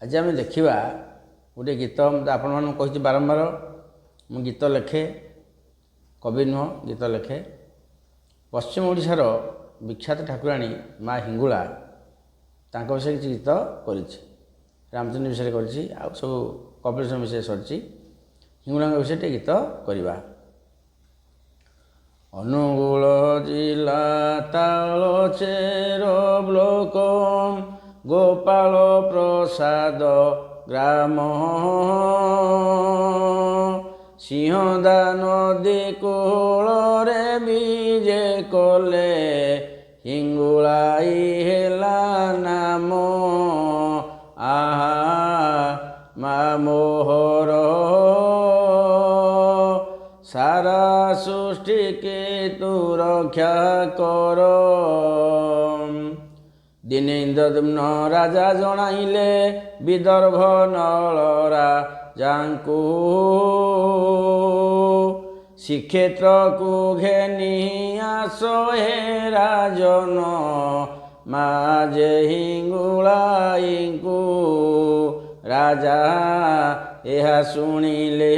आज आम देखा गोटे गीत आपण मानक कही बारंबार मु गीत लेखे कवि नुह गीत लेखे। पश्चिम ओडिशार विख्यात ठाकुराणी माँ हिंगुला विषय किसी गीत करी रामचंद्र विषय कर सब कपिलेश्वर विषय सरी हिंगुला विषय टे गीत करवा। अनुगुल जिला तालचेर ब्लॉक गोपाल प्रसाद ग्राम सिंहदा नदी कूल विजे कले हिंगुलाई हेला नाम आहा मा मोहर सारा सृष्टि के तू रक्षा कर। दिने इंद्रद्युम्न राजा जणाइले विदर्भ नल राजांकु श्रीक्षेत्र को घेनी आस हे राजन माजे हिंगुलाईंकु राजा यह शुणिले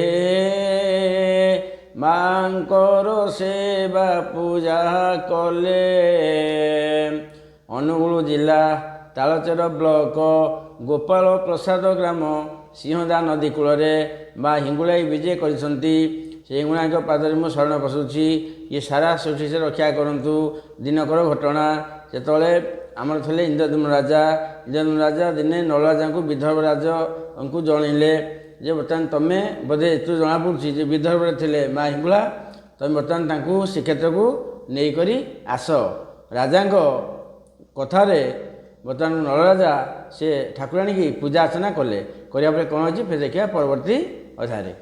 मांकर सेवा पूजा कले। अनुगुल जिला तालचेर ब्लॉक गोपाल प्रसाद ग्राम सिंहदा नदी कूल माँ हिंगुलाई विजय कर हिंगुला पादरे मु शरण पशुची ये सारा सृष्टि से रक्षा करंतु। दिनकर घटना से आमर थे इंद्रद्युम्न राजा दिने नल राजा को विदर्भ राजा को जनइले जे बर्तमान तमें बोधे एत जना पड़ी विदर्भ थे माँ हिंगुला तुम बर्तमान श्रीक्षेत्र को नहींकर आस राजा कथारे बर्तमान नल राजा से ठाकुराणी की पूजा अर्चना कले कौन हो फिर देखा परवर्ती अध्याय।